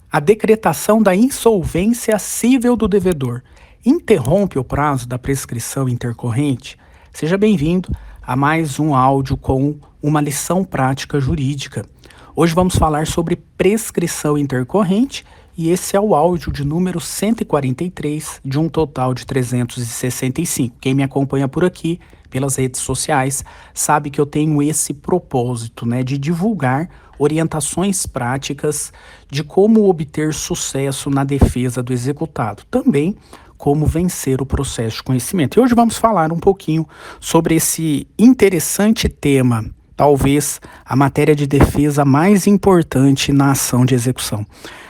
A decretação da insolvência cível do devedor interrompe o prazo da prescrição intercorrente? Seja bem-vindo a mais um áudio com uma lição prática jurídica. Hoje vamos falar sobre prescrição intercorrente e esse é o áudio de número 143 de um total de 365. Quem me acompanha por aqui, pelas redes sociais, sabe que eu tenho esse propósito, de divulgar orientações práticas de como obter sucesso na defesa do executado. Também como vencer o processo de conhecimento. E hoje vamos falar um pouquinho sobre esse interessante tema, talvez a matéria de defesa mais importante na ação de execução,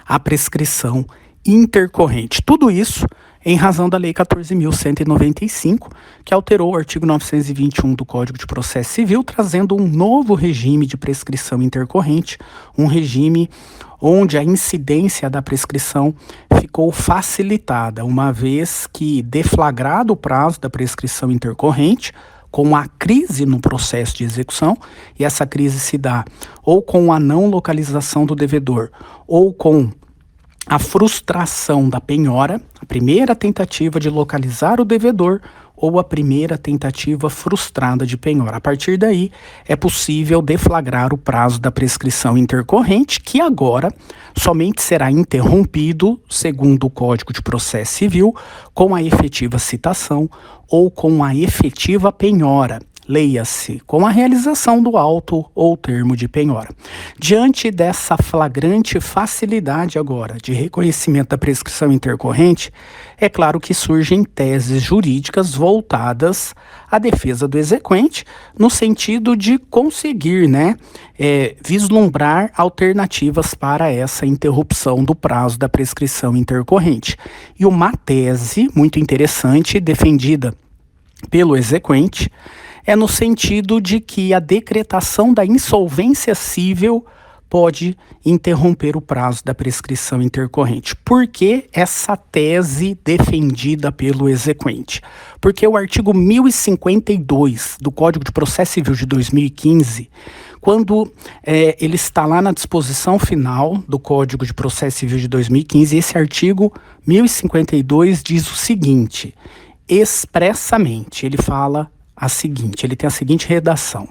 a prescrição intercorrente. Tudo isso em razão da Lei 14.195, que alterou o artigo 921 do Código de Processo Civil, trazendo um novo regime de prescrição intercorrente, um regime onde a incidência da prescrição ficou facilitada, uma vez que, deflagrado o prazo da prescrição intercorrente, com a crise no processo de execução, e essa crise se dá ou com a não localização do devedor, ou com a frustração da penhora, a primeira tentativa de localizar o devedor ou a primeira tentativa frustrada de penhora. A partir daí, é possível deflagrar o prazo da prescrição intercorrente, que agora somente será interrompido, segundo o Código de Processo Civil, com a efetiva citação ou com a efetiva penhora. Leia-se, com a realização do auto ou termo de penhora. Diante dessa flagrante facilidade agora de reconhecimento da prescrição intercorrente, é claro que surgem teses jurídicas voltadas à defesa do exequente, no sentido de conseguir, vislumbrar alternativas para essa interrupção do prazo da prescrição intercorrente. E uma tese muito interessante, defendida pelo exequente, é no sentido de que a decretação da insolvência cível pode interromper o prazo da prescrição intercorrente. Por que essa tese defendida pelo exequente? Porque o artigo 1052 do Código de Processo Civil de 2015, quando ele está lá na disposição final do Código de Processo Civil de 2015, esse artigo 1052 diz o seguinte, expressamente, ele tem a seguinte redação: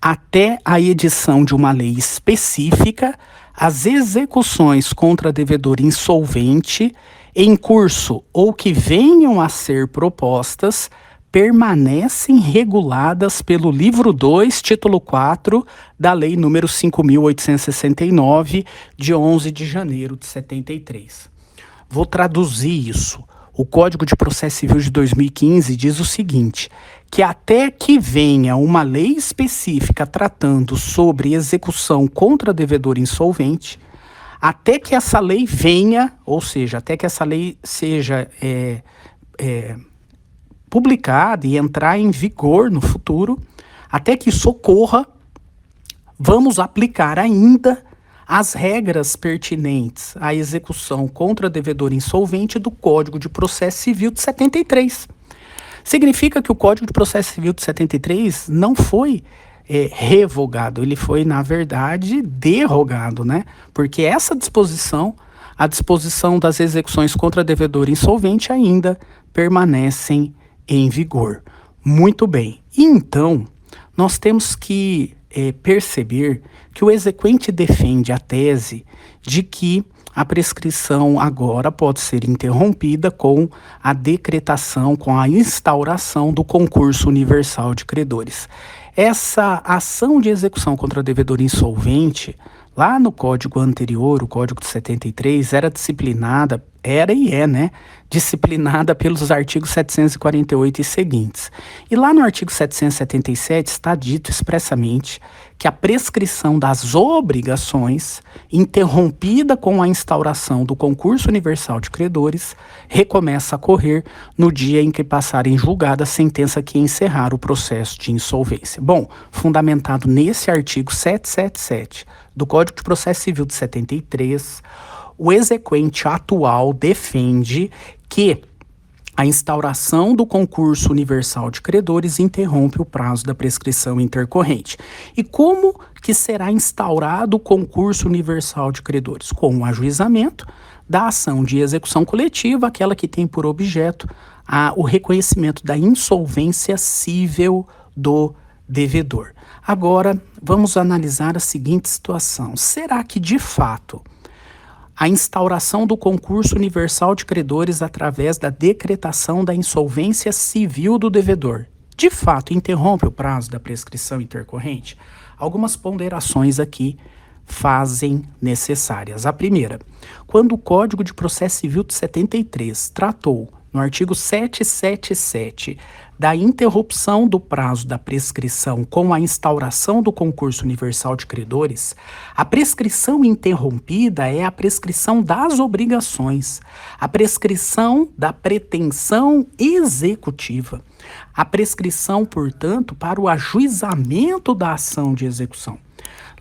até a edição de uma lei específica, as execuções contra devedor insolvente em curso ou que venham a ser propostas permanecem reguladas pelo livro 2, título 4 da Lei número 5.869, de 11 de janeiro de 73. Vou traduzir isso. O Código de Processo Civil de 2015 diz o seguinte, que até que venha uma lei específica tratando sobre execução contra devedor insolvente, até que essa lei venha, ou seja, até que essa lei seja publicada e entrar em vigor no futuro, até que isso ocorra, vamos aplicar ainda as regras pertinentes à execução contra devedor insolvente do Código de Processo Civil de 73. Significa que o Código de Processo Civil de 73 não foi revogado, ele foi, na verdade, derrogado, Porque essa disposição, a disposição das execuções contra devedor insolvente ainda permanecem em vigor. Muito bem. Então, nós temos que perceber que o exequente defende a tese de que a prescrição agora pode ser interrompida com a decretação, com a instauração do concurso universal de credores. Essa ação de execução contra devedor insolvente, lá no código anterior, o Código de 73, era disciplinada, disciplinada pelos artigos 748 e seguintes. E lá no artigo 777 está dito expressamente que a prescrição das obrigações, interrompida com a instauração do concurso universal de credores, recomeça a correr no dia em que passar em julgada a sentença que encerrar o processo de insolvência. Bom, fundamentado nesse artigo 777 do Código de Processo Civil de 73, o exequente atual defende que A instauração do concurso universal de credores interrompe o prazo da prescrição intercorrente. E como que será instaurado o concurso universal de credores? Com o ajuizamento da ação de execução coletiva, aquela que tem por objeto o reconhecimento da insolvência cível do devedor. Agora, vamos analisar a seguinte situação. Será que, de fato, a instauração do concurso universal de credores através da decretação da insolvência civil do devedor, de fato, interrompe o prazo da prescrição intercorrente? Algumas ponderações aqui fazem necessárias. A primeira, quando o Código de Processo Civil de 73 tratou, no artigo 777, da interrupção do prazo da prescrição com a instauração do concurso universal de credores, a prescrição interrompida é a prescrição das obrigações, a prescrição da pretensão executiva, a prescrição, portanto, para o ajuizamento da ação de execução.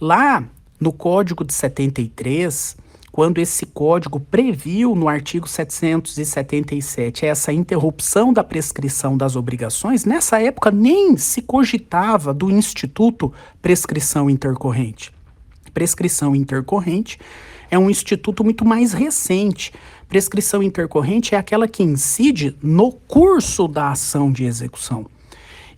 Lá no Código de 73, quando esse código previu no artigo 777 essa interrupção da prescrição das obrigações, nessa época nem se cogitava do instituto prescrição intercorrente. Prescrição intercorrente é um instituto muito mais recente. Prescrição intercorrente é aquela que incide no curso da ação de execução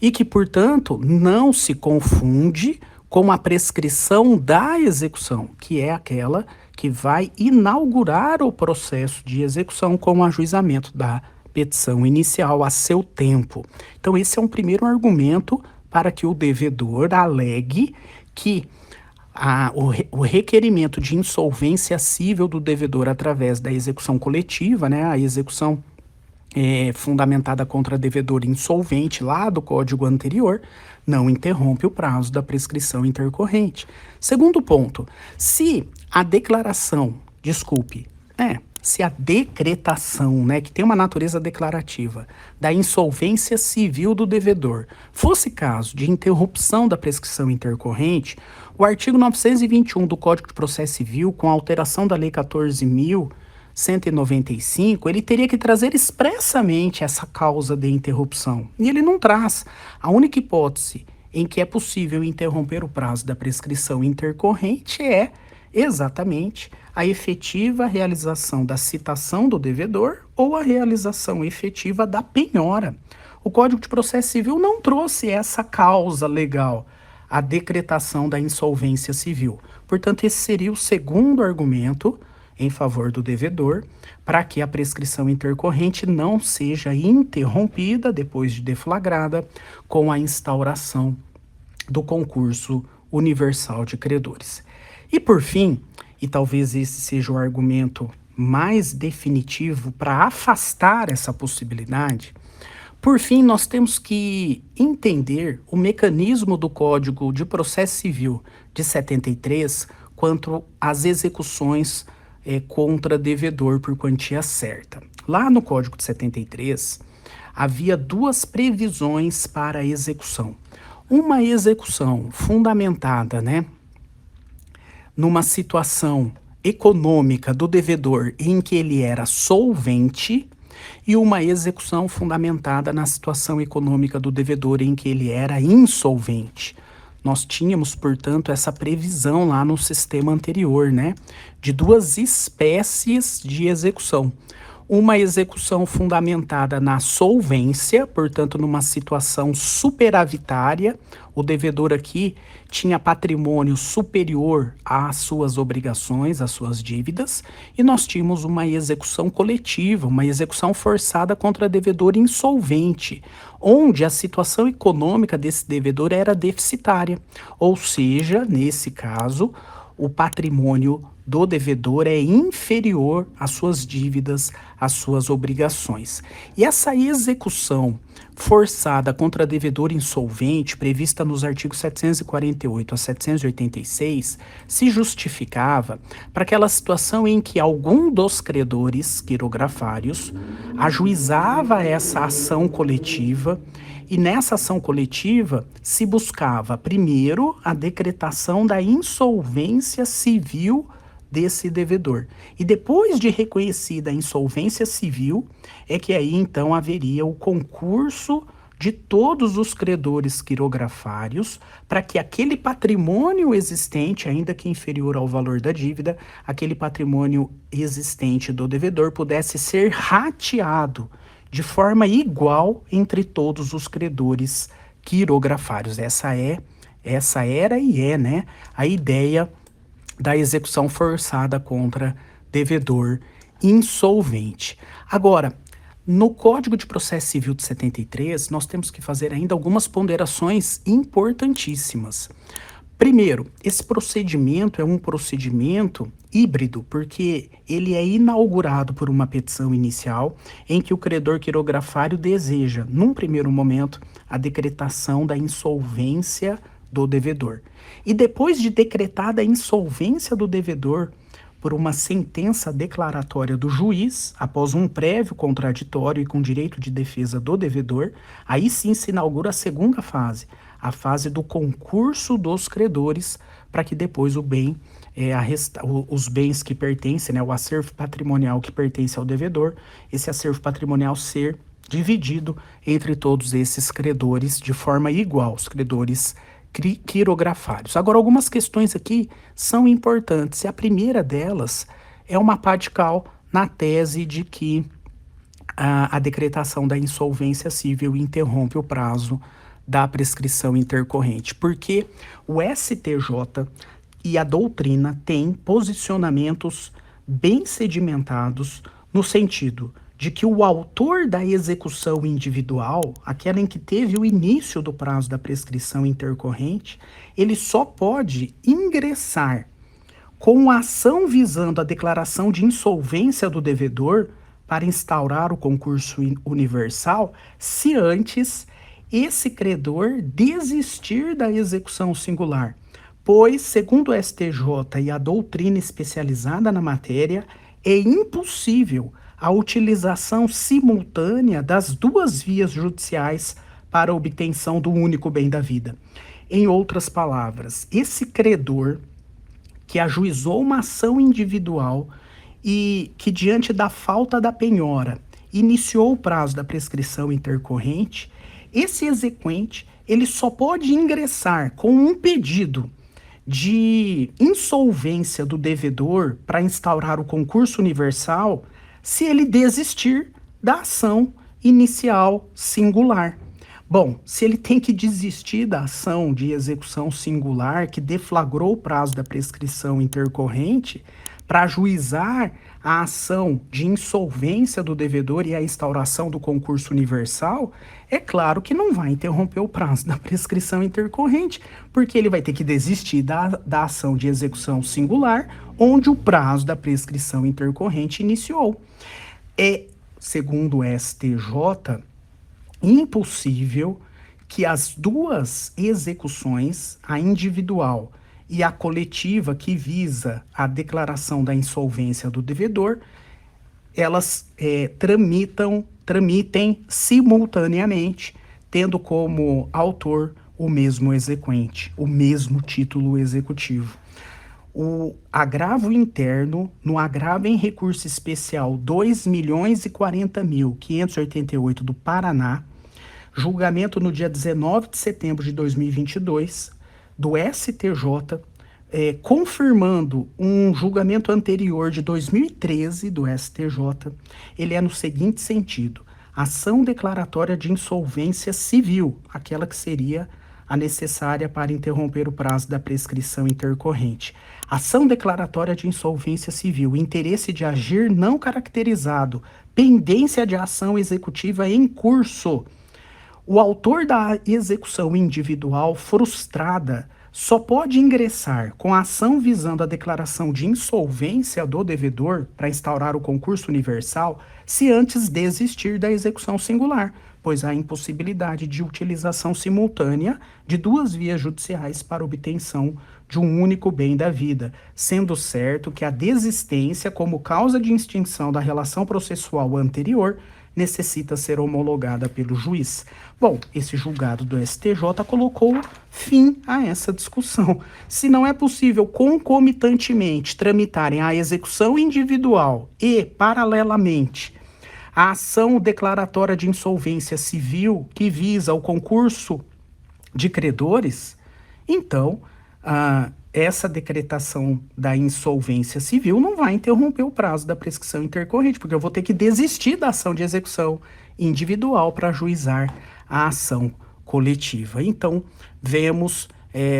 e que, portanto, não se confunde com a prescrição da execução, que é aquela que vai inaugurar o processo de execução com o ajuizamento da petição inicial a seu tempo. Então, esse é um primeiro argumento para que o devedor alegue que o requerimento de insolvência cível do devedor através da execução coletiva, né, a execução fundamentada contra devedor insolvente lá do código anterior, não interrompe o prazo da prescrição intercorrente. Segundo ponto, se a decretação, né, que tem uma natureza declarativa, da insolvência civil do devedor, fosse caso de interrupção da prescrição intercorrente, o artigo 921 do Código de Processo Civil, com a alteração da Lei 14.195, ele teria que trazer expressamente essa causa de interrupção. E ele não traz. A única hipótese em que é possível interromper o prazo da prescrição intercorrente é exatamente a efetiva realização da citação do devedor ou a realização efetiva da penhora. O Código de Processo Civil não trouxe essa causa legal, a decretação da insolvência civil. Portanto, esse seria o segundo argumento em favor do devedor, para que a prescrição intercorrente não seja interrompida depois de deflagrada com a instauração do concurso universal de credores. E por fim, e talvez esse seja o argumento mais definitivo para afastar essa possibilidade, por fim, nós temos que entender o mecanismo do Código de Processo Civil de 73 quanto às execuções contra devedor por quantia certa. Lá no Código de 73, havia duas previsões para a execução. Uma execução fundamentada, numa situação econômica do devedor em que ele era solvente e uma execução fundamentada na situação econômica do devedor em que ele era insolvente. Nós tínhamos, portanto, essa previsão lá no sistema anterior, de duas espécies de execução. Uma execução fundamentada na solvência, portanto, numa situação superavitária. O devedor aqui tinha patrimônio superior às suas obrigações, às suas dívidas, e nós tínhamos uma execução coletiva, uma execução forçada contra devedor insolvente, onde a situação econômica desse devedor era deficitária, ou seja, nesse caso, o patrimônio do devedor é inferior às suas dívidas, às suas obrigações. E essa execução forçada contra devedor insolvente, prevista nos artigos 748 a 786, se justificava para aquela situação em que algum dos credores quirografários ajuizava essa ação coletiva e nessa ação coletiva se buscava, primeiro, a decretação da insolvência civil desse devedor. E depois de reconhecida a insolvência civil, é que aí então haveria o concurso de todos os credores quirografários para que aquele patrimônio existente, ainda que inferior ao valor da dívida, aquele patrimônio existente do devedor pudesse ser rateado de forma igual entre todos os credores quirografários. Essa era e é, né, a ideia da execução forçada contra devedor insolvente. Agora, no Código de Processo Civil de 73, nós temos que fazer ainda algumas ponderações importantíssimas. Primeiro, esse procedimento é um procedimento híbrido, porque ele é inaugurado por uma petição inicial em que o credor quirografário deseja, num primeiro momento, a decretação da insolvência do devedor. E depois de decretada a insolvência do devedor por uma sentença declaratória do juiz, após um prévio contraditório e com direito de defesa do devedor, aí sim se inaugura a segunda fase, a fase do concurso dos credores, para que depois o bem, os bens que pertencem, né, o acervo patrimonial que pertence ao devedor, esse acervo patrimonial ser dividido entre todos esses credores de forma igual, os credores quirografários. Agora, algumas questões aqui são importantes. E a primeira delas é uma pá de cal na tese de que a decretação da insolvência civil interrompe o prazo da prescrição intercorrente, porque o STJ e a doutrina têm posicionamentos bem sedimentados no sentido de que o autor da execução individual, aquela em que teve o início do prazo da prescrição intercorrente, ele só pode ingressar com a ação visando a declaração de insolvência do devedor para instaurar o concurso universal se antes esse credor desistir da execução singular, pois, segundo o STJ e a doutrina especializada na matéria, é impossível a utilização simultânea das duas vias judiciais para a obtenção do único bem da vida. Em outras palavras, esse credor que ajuizou uma ação individual e que, diante da falta da penhora, iniciou o prazo da prescrição intercorrente, esse exequente ele só pode ingressar com um pedido de insolvência do devedor para instaurar o concurso universal se ele desistir da ação inicial singular. Bom, se ele tem que desistir da ação de execução singular que deflagrou o prazo da prescrição intercorrente para ajuizar a ação de insolvência do devedor e a instauração do concurso universal, é claro que não vai interromper o prazo da prescrição intercorrente, porque ele vai ter que desistir da ação de execução singular, onde o prazo da prescrição intercorrente iniciou. É, segundo o STJ, impossível que as duas execuções, a individual e a coletiva que visa a declaração da insolvência do devedor, elas tramitem simultaneamente, tendo como autor o mesmo exequente, o mesmo título executivo. O agravo interno, no agravo em recurso especial 2.040.588 do Paraná, julgamento no dia 19 de setembro de 2022, do STJ, confirmando um julgamento anterior de 2013 do STJ, ele é no seguinte sentido: ação declaratória de insolvência civil, aquela que seria a necessária para interromper o prazo da prescrição intercorrente. Ação declaratória de insolvência civil, interesse de agir não caracterizado, pendência de ação executiva em curso. O autor da execução individual frustrada só pode ingressar com a ação visando a declaração de insolvência do devedor para instaurar o concurso universal se antes desistir da execução singular, pois há impossibilidade de utilização simultânea de duas vias judiciais para obtenção de um único bem da vida, sendo certo que a desistência como causa de extinção da relação processual anterior necessita ser homologada pelo juiz. Bom, esse julgado do STJ colocou fim a essa discussão. Se não é possível concomitantemente tramitarem a execução individual e, paralelamente, a ação declaratória de insolvência civil que visa o concurso de credores, então, essa decretação da insolvência civil não vai interromper o prazo da prescrição intercorrente, porque eu vou ter que desistir da ação de execução individual para ajuizar a ação coletiva. Então, vemos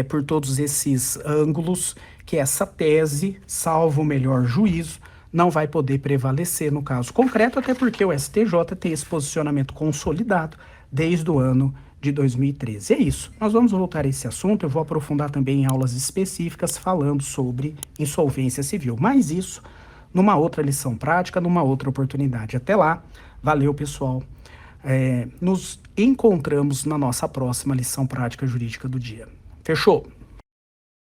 por todos esses ângulos que essa tese, salvo o melhor juízo, não vai poder prevalecer no caso concreto, até porque o STJ tem esse posicionamento consolidado desde o ano de 2013. É isso. Nós vamos voltar a esse assunto. Eu vou aprofundar também em aulas específicas falando sobre insolvência civil. Mas isso numa outra lição prática, numa outra oportunidade. Até lá. Valeu, pessoal. Nos encontramos na nossa próxima lição prática jurídica do dia. Fechou?